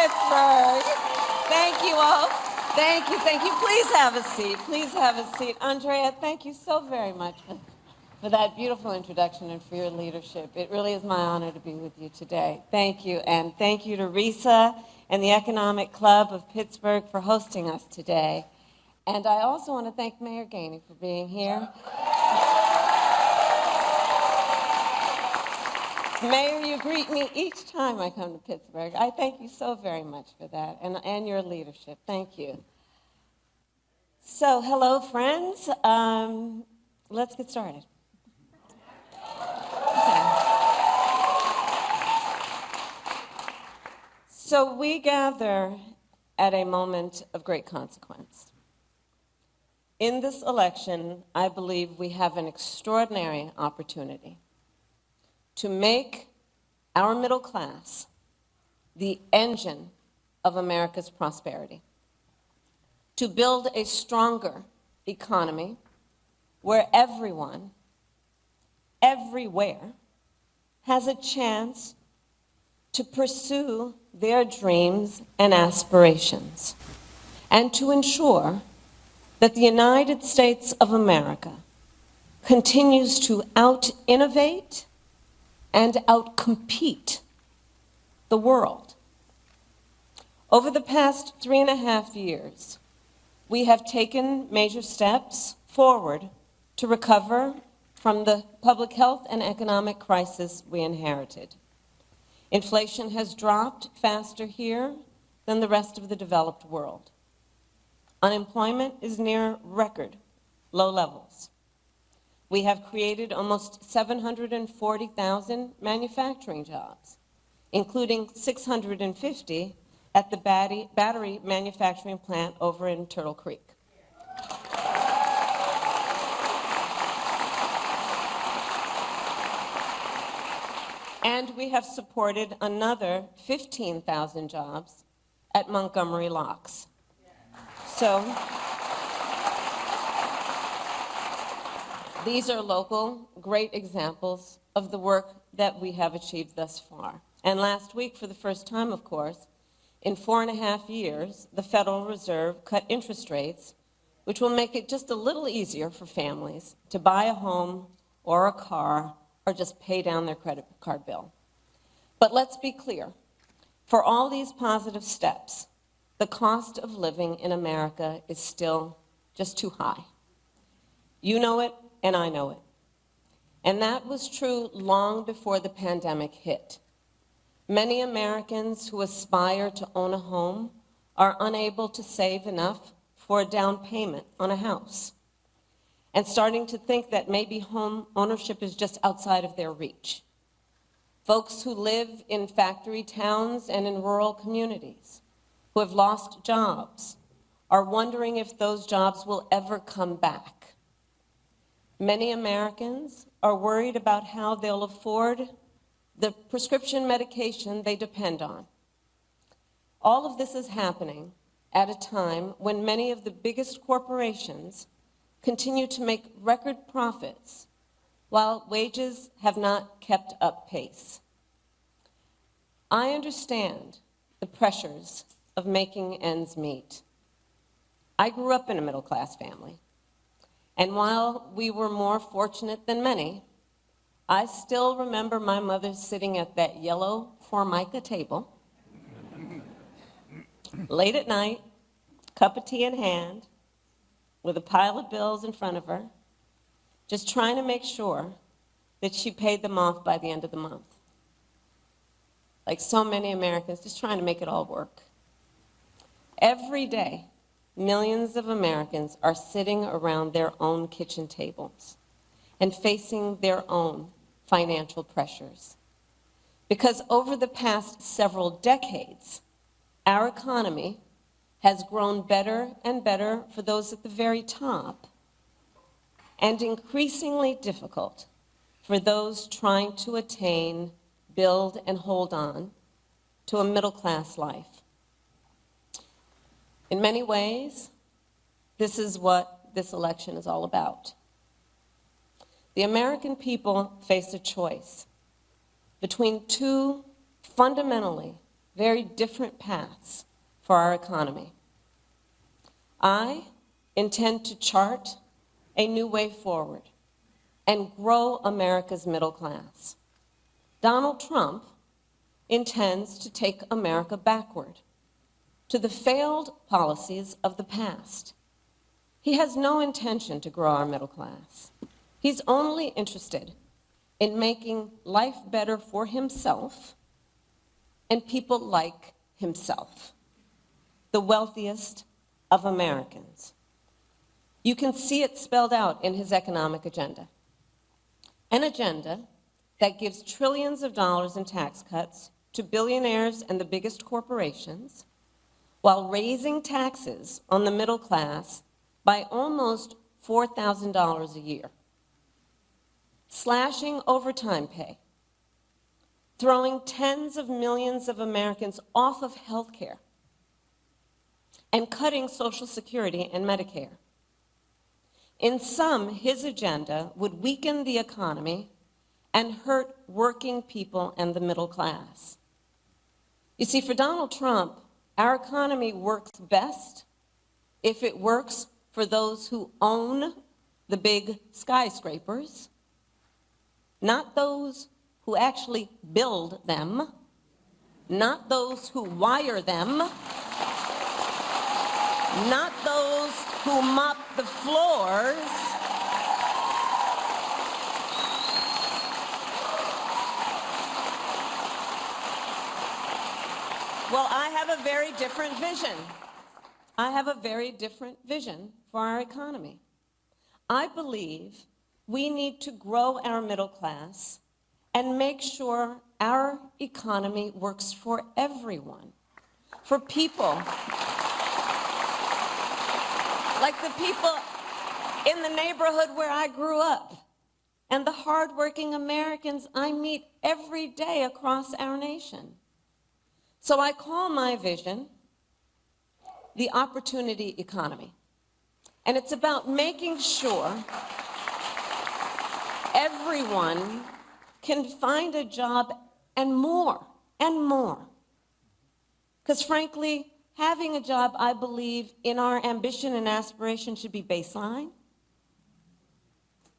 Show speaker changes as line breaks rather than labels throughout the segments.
Pittsburgh. Thank you all. Thank you, thank you. Please have a seat. Please have a seat. Andrea, thank you so very much for that beautiful introduction and for your leadership. It really is my honor to be with you today. Thank you. And thank you to Risa and the Economic Club of Pittsburgh for hosting us today. And I also want to thank Mayor Gainey for being here. Mayor, you greet me each time I come to Pittsburgh. I thank you so very much for that and your leadership. Thank you. So, hello, friends. Let's get started. Okay. So we gather at a moment of great consequence. In this election, I believe we have an extraordinary opportunity to make our middle class the engine of America's prosperity, to build a stronger economy where everyone, everywhere, has a chance to pursue their dreams and aspirations, and to ensure that the United States of America continues to out-innovate and out-compete the world. Over the past 3.5 years, we have taken major steps forward to recover from the public health and economic crisis we inherited. Inflation has dropped faster here than the rest of the developed world. Unemployment is near record low levels. We have created almost 740,000 manufacturing jobs, including 650 at the battery manufacturing plant over in Turtle Creek. And we have supported another 15,000 jobs at Montgomery Locks. So these are local, great examples of the work that we have achieved thus far. And last week, for the first time, of course, in 4.5 years, the Federal Reserve cut interest rates, which will make it just a little easier for families to buy a home or a car or just pay down their credit card bill. But let's be clear, for all these positive steps, the cost of living in America is still just too high. You know it, and I know it. And that was true long before the pandemic hit. Many Americans who aspire to own a home are unable to save enough for a down payment on a house, and starting to think that maybe home ownership is just outside of their reach. Folks who live in factory towns and in rural communities, who have lost jobs, are wondering if those jobs will ever come back. Many Americans are worried about how they'll afford the prescription medication they depend on. All of this is happening at a time when many of the biggest corporations continue to make record profits while wages have not kept up pace. I understand the pressures of making ends meet. I grew up in a middle-class family, and while we were more fortunate than many, I still remember my mother sitting at that yellow Formica table, late at night, cup of tea in hand, with a pile of bills in front of her, just trying to make sure that she paid them off by the end of the month. Like so many Americans, just trying to make it all work. Every day, millions of Americans are sitting around their own kitchen tables and facing their own financial pressures. Because over the past several decades, our economy has grown better and better for those at the very top, and increasingly difficult for those trying to attain, build, and hold on to a middle-class life. In many ways, this is what this election is all about. The American people face a choice between two fundamentally very different paths for our economy. I intend to chart a new way forward and grow America's middle class. Donald Trump intends to take America backward to the failed policies of the past. He has no intention to grow our middle class. He's only interested in making life better for himself and people like himself, the wealthiest of Americans. You can see it spelled out in his economic agenda. An agenda that gives trillions of dollars in tax cuts to billionaires and the biggest corporations, while raising taxes on the middle class by almost $4,000 a year, slashing overtime pay, throwing tens of millions of Americans off of health care, and cutting Social Security and Medicare. In sum, his agenda would weaken the economy and hurt working people and the middle class. You see, for Donald Trump, our economy works best if it works for those who own the big skyscrapers, not those who actually build them, not those who wire them, not those who mop the floors, well, I have a very different vision. I have a very different vision for our economy. I believe we need to grow our middle class and make sure our economy works for everyone, for people like the people in the neighborhood where I grew up and the hardworking Americans I meet every day across our nation. So I call my vision the opportunity economy. And it's about making sure everyone can find a job and more, and more. Because frankly, having a job, I believe, in our ambition and aspiration should be baseline.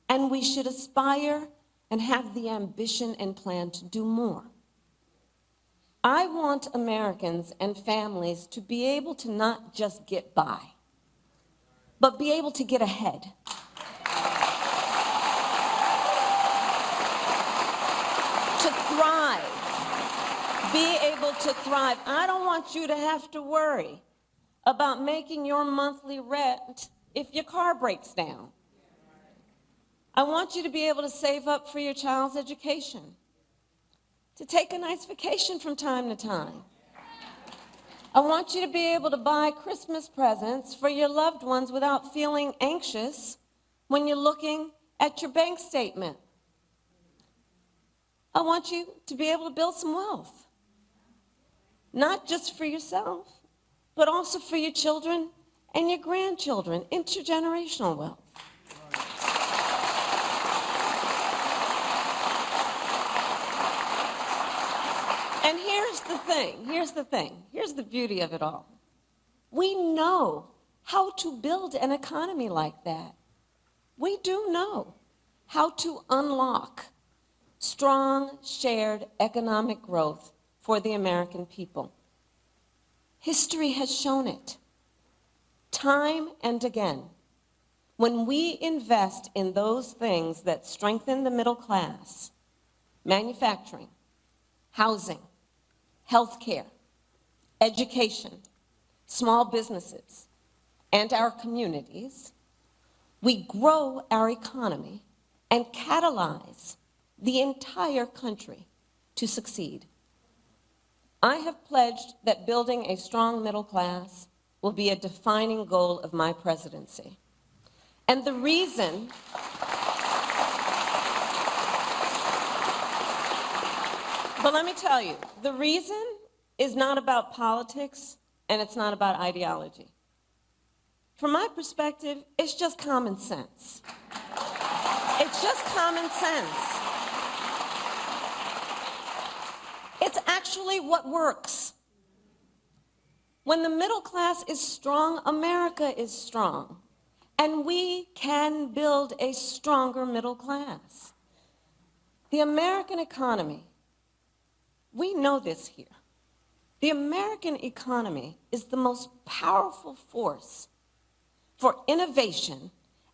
And we should aspire and have the ambition and plan to do more. I want Americans and families to be able to not just get by, but be able to get ahead. To thrive. Be able to thrive. I don't want you to have to worry about making your monthly rent if your car breaks down. I want you to be able to save up for your child's education, to take a nice vacation from time to time. I want you to be able to buy Christmas presents for your loved ones without feeling anxious when you're looking at your bank statement. I want you to be able to build some wealth, not just for yourself, but also for your children and your grandchildren, intergenerational wealth. And here's the beauty of it all. We know how to build an economy like that. We do know how to unlock strong, shared economic growth for the American people. History has shown it, time and again. When we invest in those things that strengthen the middle class, manufacturing, housing, healthcare, education, small businesses, and our communities, we grow our economy and catalyze the entire country to succeed. I have pledged that building a strong middle class will be a defining goal of my presidency. And the reason But let me tell you, the reason is not about politics and it's not about ideology. From my perspective, it's just common sense. It's just common sense. It's actually what works. When the middle class is strong, America is strong. And we can build a stronger middle class. The American economy, we know this here. The American economy is the most powerful force for innovation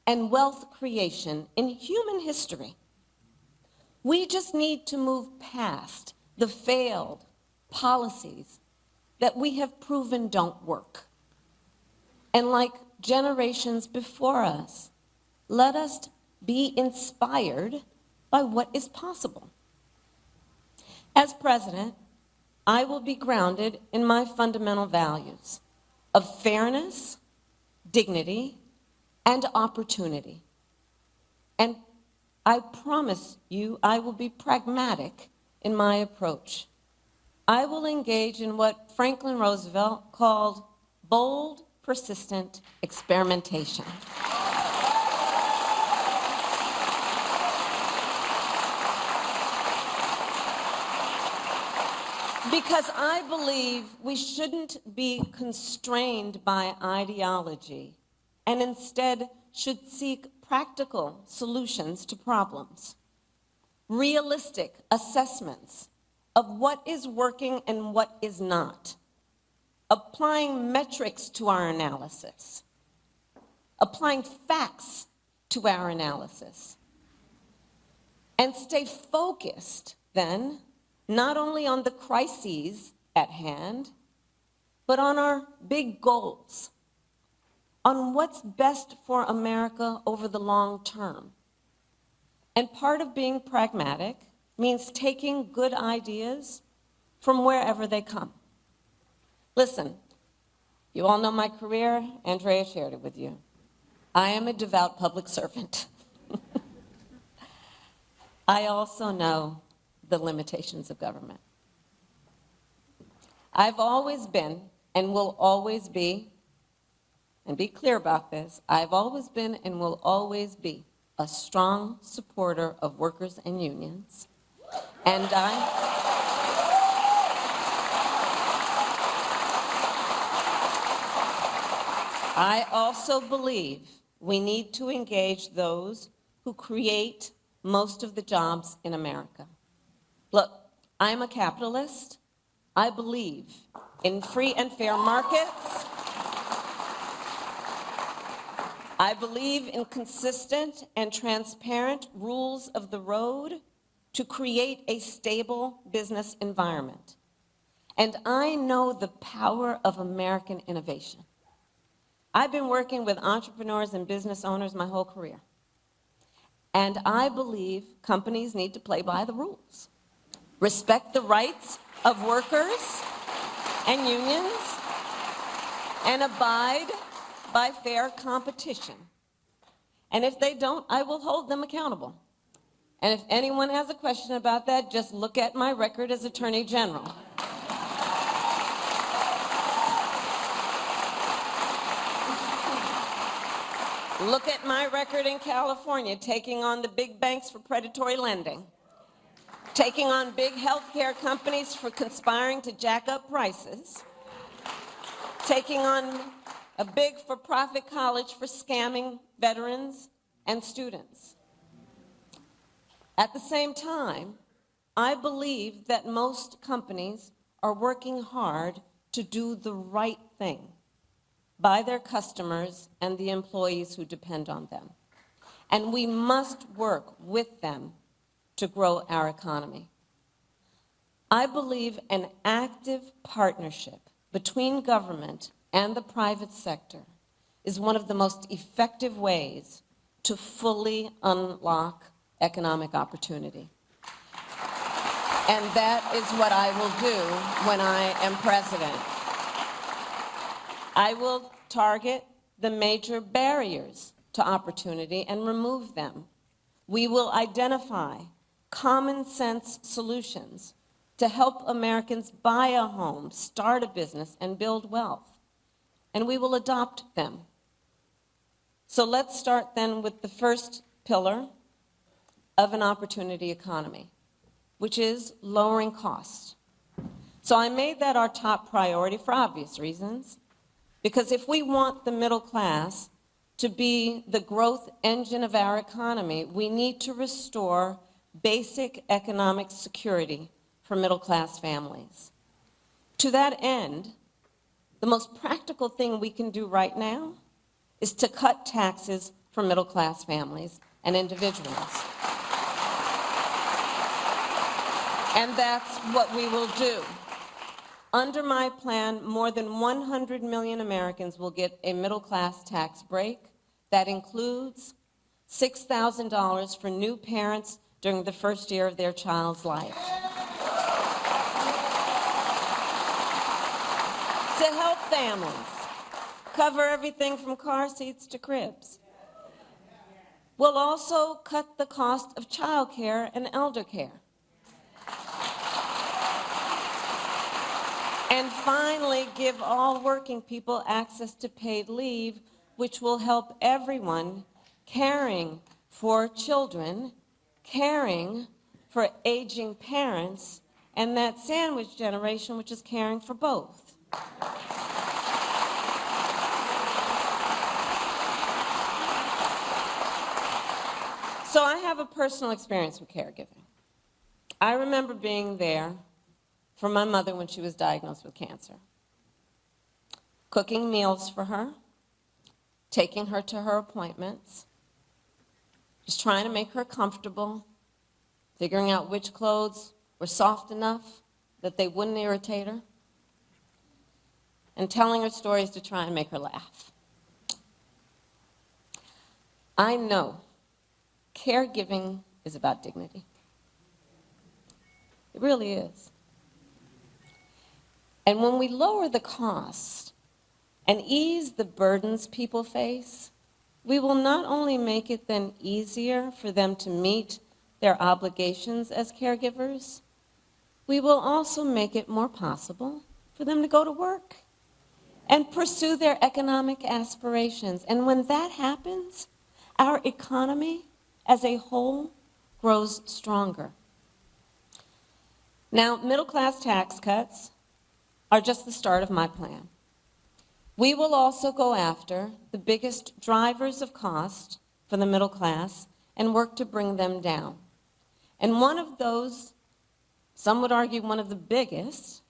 and wealth creation in human history. We just need to move past the failed policies that we have proven don't work. And like generations before us, let us be inspired by what is possible. As president, I will be grounded in my fundamental values of fairness, dignity, and opportunity. And I promise you I will be pragmatic in my approach. I will engage in what Franklin Roosevelt called bold, persistent experimentation. Because I believe we shouldn't be constrained by ideology and instead should seek practical solutions to problems, realistic assessments of what is working and what is not, applying metrics to our analysis, applying facts to our analysis, and stay focused then not only on the crises at hand, but on our big goals, on what's best for America over the long term. And part of being pragmatic means taking good ideas from wherever they come. Listen, you all know my career. Andrea shared it with you. I am a devout public servant. I also know the limitations of government. I've always been and will always be, and be clear about this, I've always been and will always be a strong supporter of workers and unions. And I also believe we need to engage those who create most of the jobs in America. Look, I'm a capitalist. I believe in free and fair markets. I believe in consistent and transparent rules of the road to create a stable business environment. And I know the power of American innovation. I've been working with entrepreneurs and business owners my whole career. And I believe companies need to play by the rules. Respect the rights of workers and unions, and abide by fair competition. And if they don't, I will hold them accountable. And if anyone has a question about that, just look at my record as Attorney General. Look at my record in California, taking on the big banks for predatory lending, taking on big healthcare companies for conspiring to jack up prices, taking on a big for-profit college for scamming veterans and students. At the same time, I believe that most companies are working hard to do the right thing by their customers and the employees who depend on them. And we must work with them to grow our economy. I believe an active partnership between government and the private sector is one of the most effective ways to fully unlock economic opportunity. And that is what I will do when I am president. I will target the major barriers to opportunity and remove them. We will identify common sense solutions to help Americans buy a home, start a business, and build wealth. And we will adopt them. So let's start then with the first pillar of an opportunity economy, which is lowering costs. So I made that our top priority for obvious reasons, because if we want the middle class to be the growth engine of our economy, we need to restore basic economic security for middle-class families. To that end, the most practical thing we can do right now is to cut taxes for middle-class families and individuals. And that's what we will do. Under my plan, more than 100 million Americans will get a middle-class tax break. That includes $6,000 for new parents during the first year of their child's life. To help families cover everything from car seats to cribs. We'll also cut the cost of child care and elder care. And finally, give all working people access to paid leave, which will help everyone caring for children, caring for aging parents, and that sandwich generation, which is caring for both. So I have a personal experience with caregiving. I remember being there for my mother when she was diagnosed with cancer, cooking meals for her, taking her to her appointments, just trying to make her comfortable, figuring out which clothes were soft enough that they wouldn't irritate her, and telling her stories to try and make her laugh. I know caregiving is about dignity. It really is. And when we lower the cost and ease the burdens people face, we will not only make it then easier for them to meet their obligations as caregivers, we will also make it more possible for them to go to work and pursue their economic aspirations. And when that happens, our economy as a whole grows stronger. Now, middle-class tax cuts are just the start of my plan. We will also go after the biggest drivers of cost for the middle class and work to bring them down. And one of those, some would argue one of the biggest,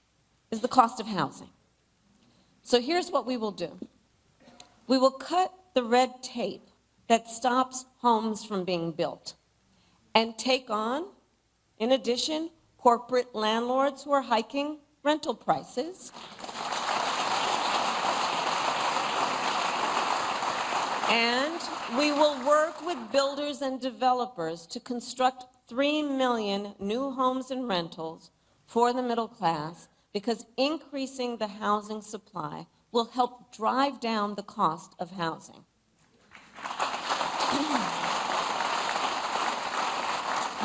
is the cost of housing. So here's what we will do. We will cut the red tape that stops homes from being built and take on, in addition, corporate landlords who are hiking rental prices. And we will work with builders and developers to construct 3 million new homes and rentals for the middle class, because increasing the housing supply will help drive down the cost of housing.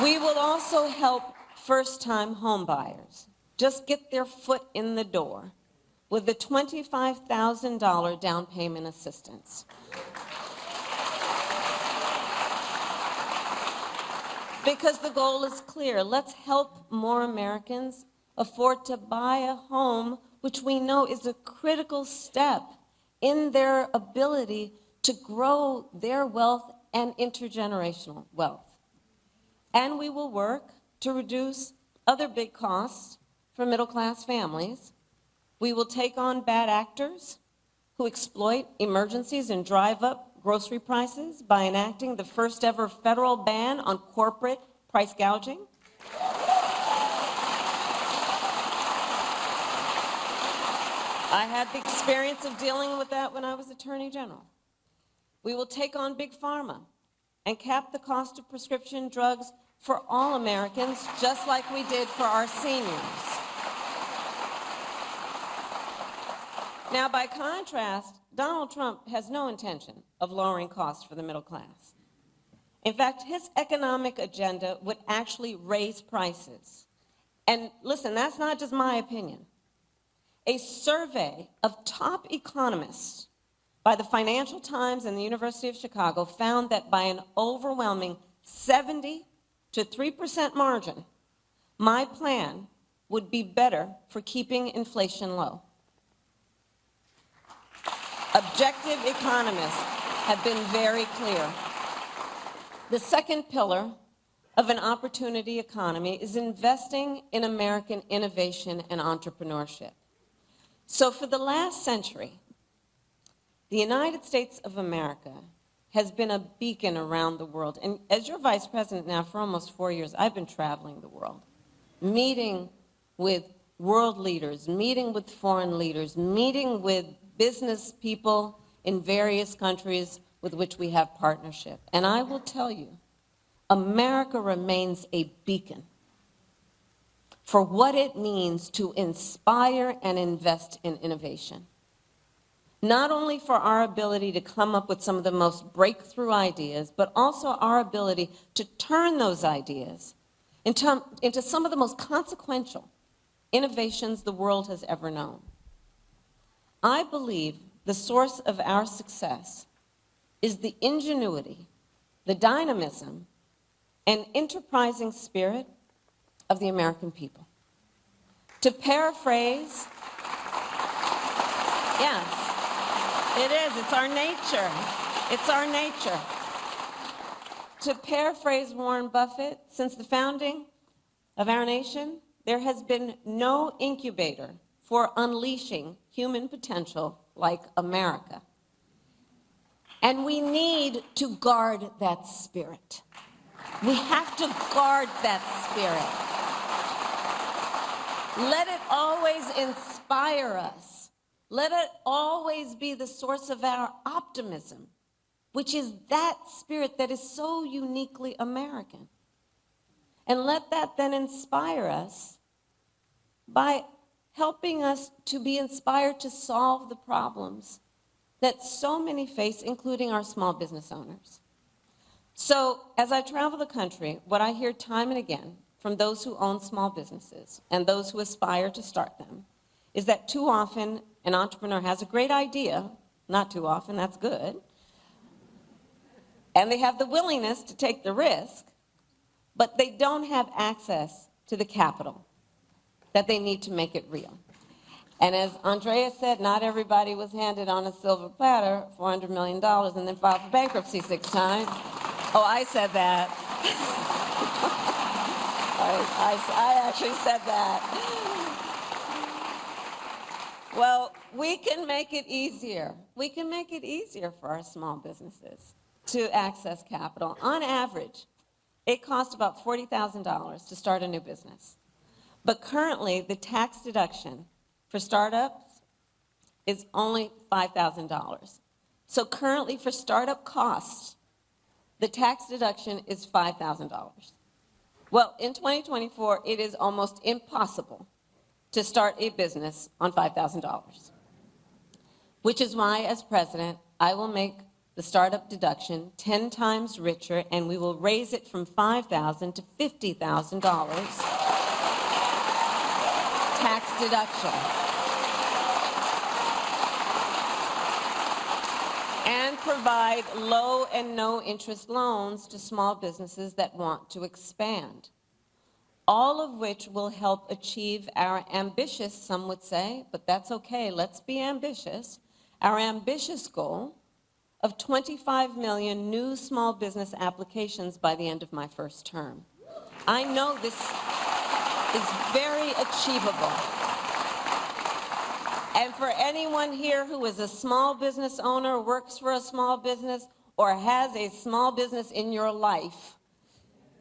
We will also help first-time homebuyers just get their foot in the door with the $25,000 down payment assistance. Because the goal is clear. Let's help more Americans afford to buy a home, which we know is a critical step in their ability to grow their wealth and intergenerational wealth. And we will work to reduce other big costs for middle-class families. We will take on bad actors who exploit emergencies and drive up grocery prices by enacting the first ever federal ban on corporate price gouging. I had the experience of dealing with that when I was Attorney General. We will take on Big Pharma and cap the cost of prescription drugs for all Americans, just like we did for our seniors. Now, by contrast, Donald Trump has no intention of lowering costs for the middle class. In fact, his economic agenda would actually raise prices. And listen, that's not just my opinion. A survey of top economists by the Financial Times and the University of Chicago found that by an overwhelming 70 to 3% margin, my plan would be better for keeping inflation low. Objective economists have been very clear. The second pillar of an opportunity economy is investing in American innovation and entrepreneurship. So for the last century, the United States of America has been a beacon around the world. And as your vice president now for almost 4 years, I've been traveling the world, meeting with world leaders, meeting with foreign leaders, meeting with business people in various countries with which we have partnership. And I will tell you, America remains a beacon for what it means to inspire and invest in innovation. Not only for our ability to come up with some of the most breakthrough ideas, but also our ability to turn those ideas into some of the most consequential innovations the world has ever known. I believe the source of our success is the ingenuity, the dynamism, and enterprising spirit of the American people. To paraphrase, yes, it is, it's our nature. It's our nature. To paraphrase Warren Buffett, since the founding of our nation, there has been no incubator for unleashing human potential like America. And we need to guard that spirit. We have to guard that spirit. Let it always inspire us. Let it always be the source of our optimism, which is that spirit that is so uniquely American. And let that then inspire us by helping us to be inspired to solve the problems that so many face, including our small business owners. So as I travel the country, what I hear time and again from those who own small businesses and those who aspire to start them is that too often an entrepreneur has a great idea, not too often, that's good, and they have the willingness to take the risk, but they don't have access to the capital that they need to make it real. And as Andrea said, not everybody was handed on a silver platter $400 million and then filed for bankruptcy 6 times. Oh, I said that. I actually said that. Well, we can make it easier. We can make it easier for our small businesses to access capital. On average, it costs about $40,000 to start a new business. But currently, the tax deduction for startups is only $5,000. So currently, for startup costs, the tax deduction is $5,000. Well, in 2024, it is almost impossible to start a business on $5,000, which is why, as president, I will make the startup deduction 10 times richer, and we will raise it from $5,000 to $50,000 tax deduction. And provide low and no interest loans to small businesses that want to expand. All of which will help achieve our ambitious, some would say, but that's okay, let's be ambitious, our ambitious goal of 25 million new small business applications by the end of my first term. I know this is very achievable. And for anyone here who is a small business owner, works for a small business, or has a small business in your life,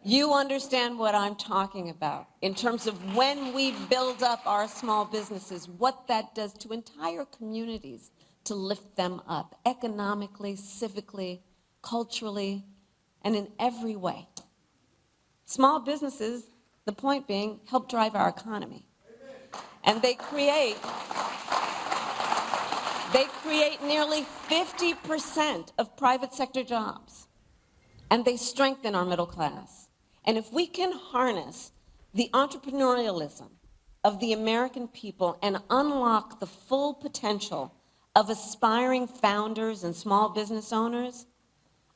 you understand what I'm talking about in terms of when we build up our small businesses, what that does to entire communities to lift them up economically, civically, culturally, and in every way. Small businesses, the point being, help drive our economy. And they create nearly 50% of private sector jobs. And they strengthen our middle class. And if we can harness the entrepreneurialism of the American people and unlock the full potential of aspiring founders and small business owners,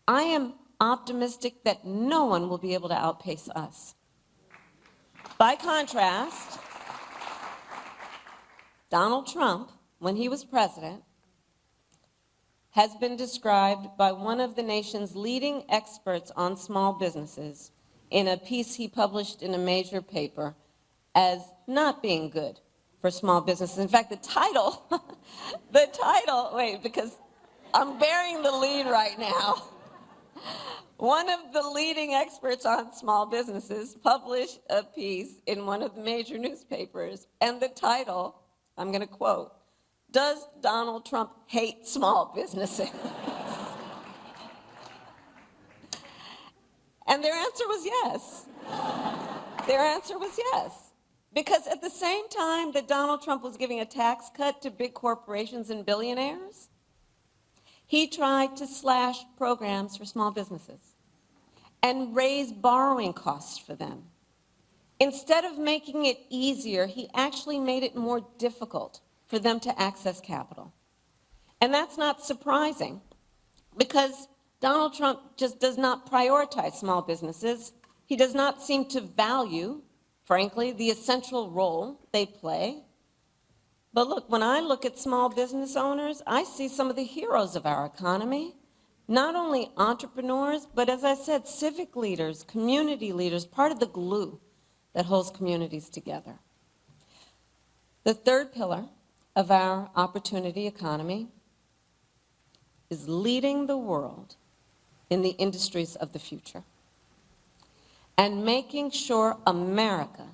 I am optimistic that no one will be able to outpace us. By contrast, Donald Trump, when he was president, has been described by one of the nation's leading experts on small businesses in a piece he published in a major paper as not being good for small businesses. In fact, the title, wait, because I'm bearing the lead right now. One of the leading experts on small businesses published a piece in one of the major newspapers, and the title, I'm going to quote, "Does Donald Trump hate small businesses?" And their answer was yes. Their answer was yes. Because at the same time that Donald Trump was giving a tax cut to big corporations and billionaires, he tried to slash programs for small businesses and raise borrowing costs for them. Instead of making it easier, he actually made it more difficult for them to access capital. And that's not surprising, because Donald Trump just does not prioritize small businesses. He does not seem to value, frankly, the essential role they play. But look, when I look at small business owners, I see some of the heroes of our economy. Not only entrepreneurs, but as I said, civic leaders, community leaders, part of the glue that holds communities together. The third pillar of our opportunity economy is leading the world in the industries of the future and making sure America,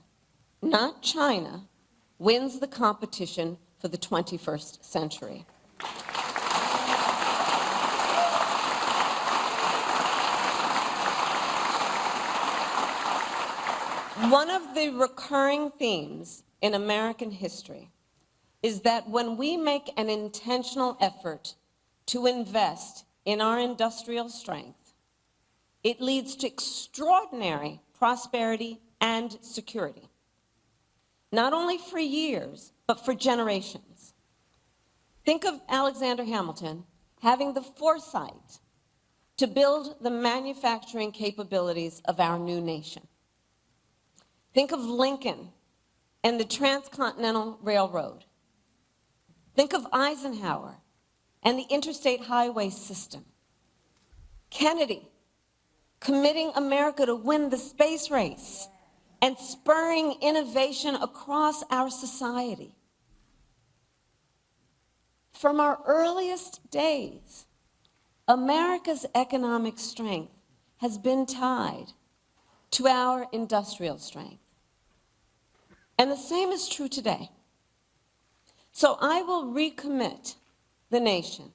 not China, wins the competition for the 21st century. One of the recurring themes in American history is that when we make an intentional effort to invest in our industrial strength, it leads to extraordinary prosperity and security, not only for years, but for generations. Think of Alexander Hamilton having the foresight to build the manufacturing capabilities of our new nation. Think of Lincoln and the Transcontinental Railroad. Think of Eisenhower and the interstate highway system. Kennedy committing America to win the space race and spurring innovation across our society. From our earliest days, America's economic strength has been tied to our industrial strength. And the same is true today. So I will recommit the nation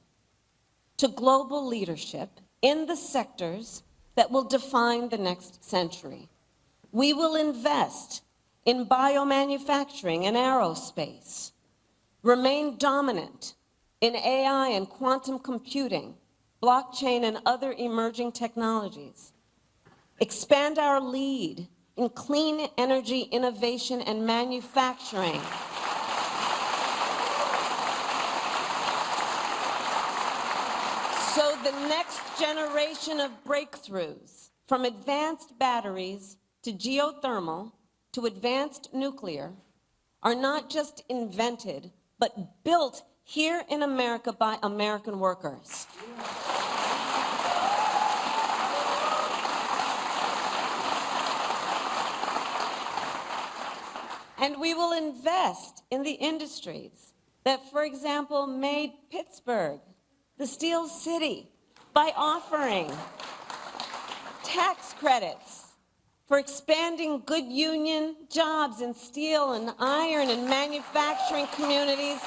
to global leadership in the sectors that will define the next century. We will invest in biomanufacturing and aerospace, remain dominant in AI and quantum computing, blockchain and other emerging technologies, expand our lead in clean energy innovation and manufacturing, so the next generation of breakthroughs, from advanced batteries to geothermal to advanced nuclear, are not just invented, but built here in America by American workers. And we will invest in the industries that, for example, made Pittsburgh the Steel City by offering tax credits for expanding good union jobs in steel and iron and manufacturing communities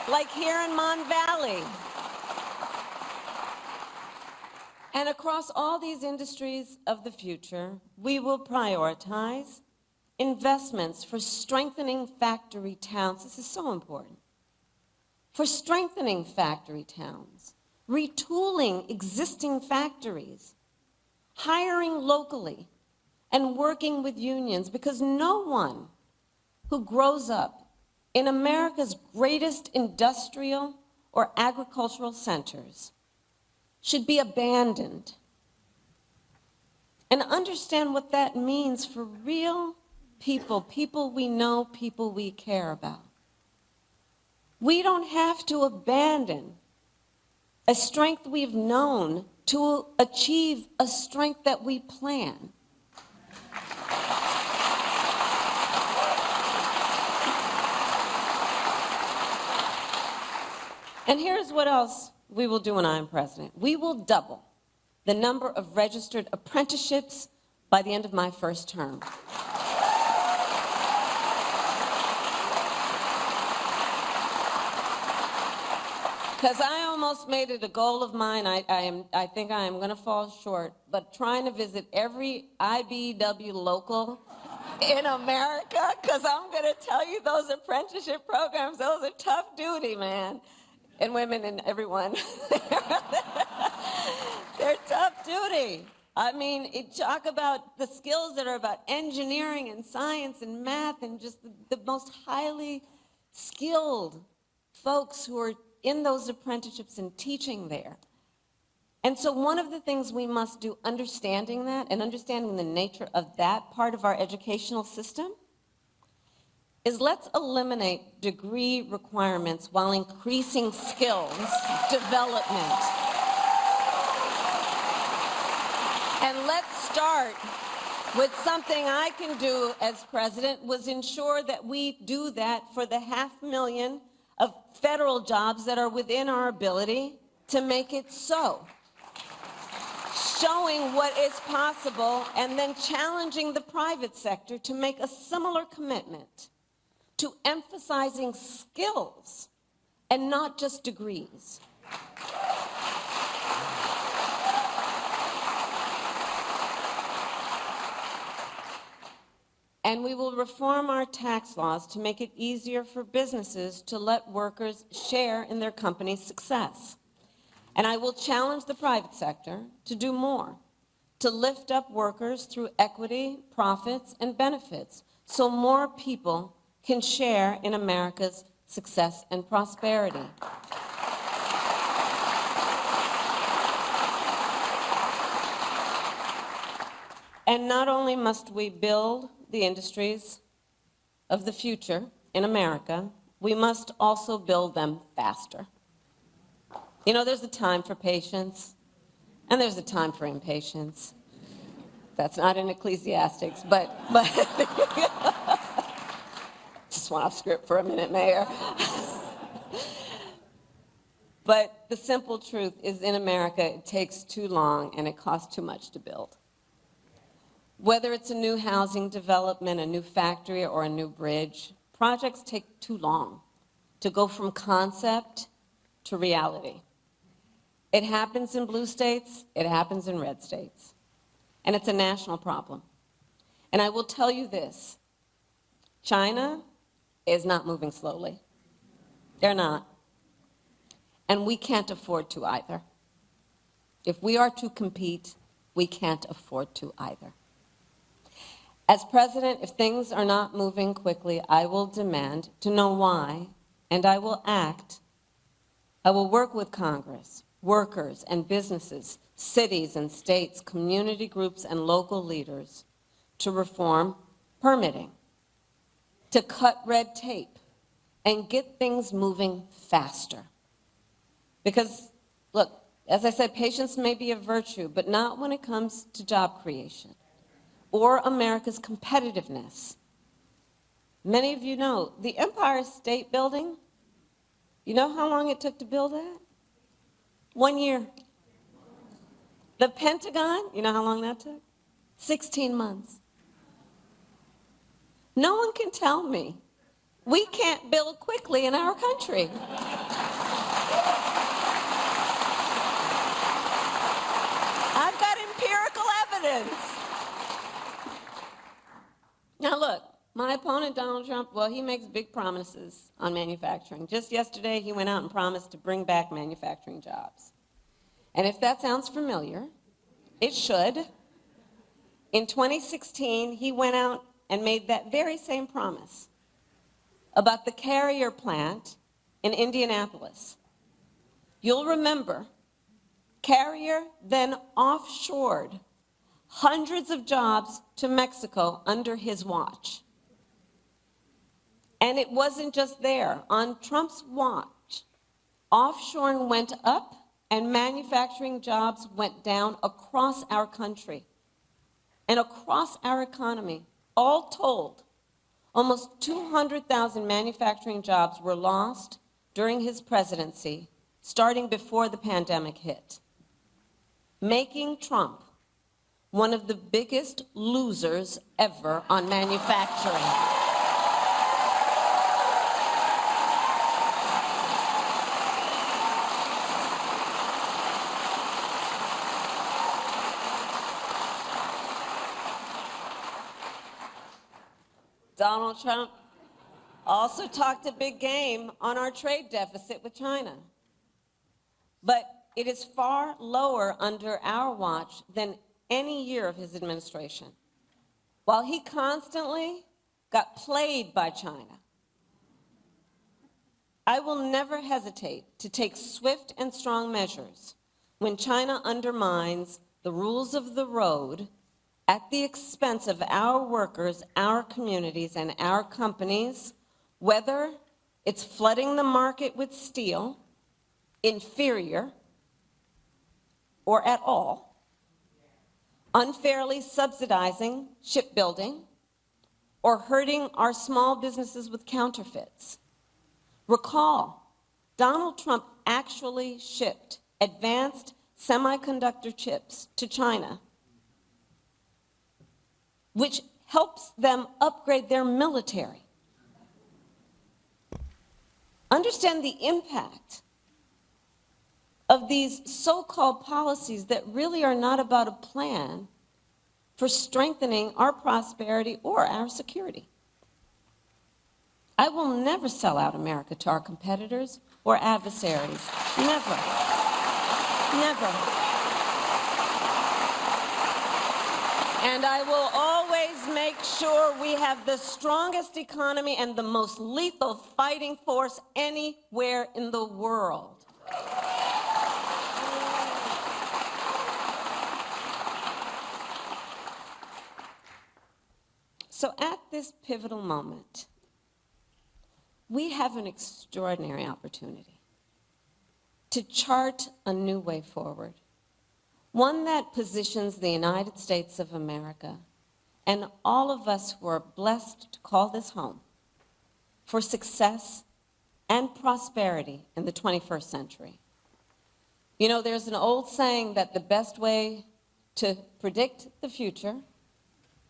like here in Mon Valley. And across all these industries of the future, we will prioritize investments for strengthening factory towns. This is so important. For strengthening factory towns, retooling existing factories, hiring locally, and working with unions, because no one who grows up in America's greatest industrial or agricultural centers should be abandoned. And understand what that means for real people, people we know, people we care about. We don't have to abandon a strength we've known to achieve a strength that we plan. And here's what else we will do when I'm president. We will double the number of registered apprenticeships by the end of my first term. Because I almost made it a goal of mine. I think I am going to fall short, but trying to visit every IBEW local in America, because I'm going to tell you, those apprenticeship programs, those are tough duty, man. And women and everyone. They're tough duty. I mean, talk about the skills that are about engineering and science and math and just the most highly skilled folks who are in those apprenticeships and teaching there. And so one of the things we must do, understanding that and understanding the nature of that part of our educational system, is let's eliminate degree requirements while increasing skills development. And let's start with something I can do as president, was ensure that we do that for the 500,000 of federal jobs that are within our ability to make it so. Showing what is possible and then challenging the private sector to make a similar commitment to emphasizing skills and not just degrees. And we will reform our tax laws to make it easier for businesses to let workers share in their company's success. And I will challenge the private sector to do more, to lift up workers through equity, profits, and benefits, so more people can share in America's success and prosperity. And not only must we build the industries of the future in America, we must also build them faster. You know, there's a time for patience, and there's a time for impatience. That's not in Ecclesiastics, but just went off script for a minute, Mayor. But the simple truth is, in America, it takes too long and it costs too much to build. Whether it's a new housing development, a new factory, or a new bridge, projects take too long to go from concept to reality. It happens in blue states, it happens in red states, and it's a national problem. And I will tell you this, China is not moving slowly. They're not. And we can't afford to either. If we are to compete, we can't afford to either. As president, if things are not moving quickly, I will demand to know why, and I will act. I will work with Congress, workers and businesses, cities and states, community groups and local leaders to reform permitting, to cut red tape, and get things moving faster. Because, look, as I said, patience may be a virtue, but not when it comes to job creation or America's competitiveness. Many of you know, the Empire State Building, you know how long it took to build that? 1 year. The Pentagon, you know how long that took? 16 months. No one can tell me we can't build quickly in our country. I've got empirical evidence. Now look, my opponent, Donald Trump, well, he makes big promises on manufacturing. Just yesterday, he went out and promised to bring back manufacturing jobs. And if that sounds familiar, it should. In 2016, he went out and made that very same promise about the Carrier plant in Indianapolis. You'll remember, Carrier then offshored hundreds of jobs to Mexico under his watch. And it wasn't just there. On Trump's watch, offshoring went up and manufacturing jobs went down across our country and across our economy. All told, almost 200,000 manufacturing jobs were lost during his presidency, starting before the pandemic hit, making Trump one of the biggest losers ever on manufacturing. Donald Trump also talked a big game on our trade deficit with China. But it is far lower under our watch than any year of his administration. While he constantly got played by China, I will never hesitate to take swift and strong measures when China undermines the rules of the road at the expense of our workers, our communities, and our companies, whether it's flooding the market with steel, inferior, or at all, unfairly subsidizing shipbuilding, or hurting our small businesses with counterfeits. Recall, Donald Trump actually shipped advanced semiconductor chips to China, which helps them upgrade their military. Understand the impact of these so-called policies that really are not about a plan for strengthening our prosperity or our security. I will never sell out America to our competitors or adversaries. Never. Never. And I will always make sure we have the strongest economy and the most lethal fighting force anywhere in the world. So at this pivotal moment, we have an extraordinary opportunity to chart a new way forward, one that positions the United States of America and all of us who are blessed to call this home for success and prosperity in the 21st century. You know, there's an old saying that the best way to predict the future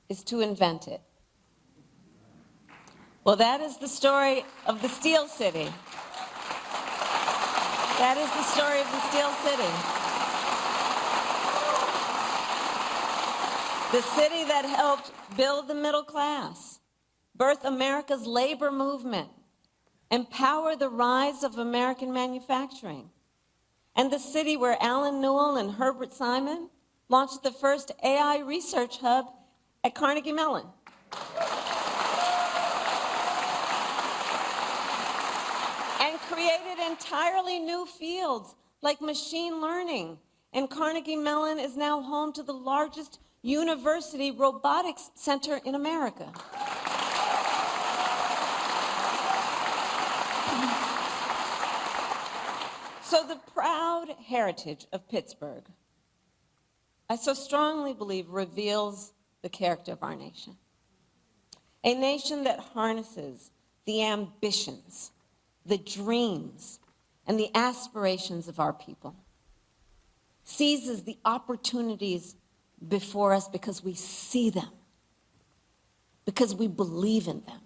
is to invent it. Well, that is the story of the Steel City. That is the story of the Steel City. The city that helped build the middle class, birth America's labor movement, empower the rise of American manufacturing, and the city where Alan Newell and Herbert Simon launched the first AI research hub at Carnegie Mellon. And created entirely new fields like machine learning. And Carnegie Mellon is now home to the largest university robotics center in America. So the proud heritage of Pittsburgh, I so strongly believe, reveals the character of our nation. A nation that harnesses the ambitions, the dreams, and the aspirations of our people, seizes the opportunities before us because we see them, because we believe in them,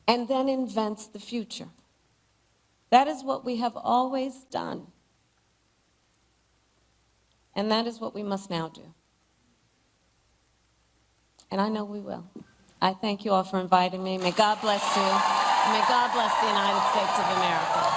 and then invents the future. That is what we have always done. And that is what we must now do. And I know we will. I thank you all for inviting me. May God bless you. And may God bless the United States of America.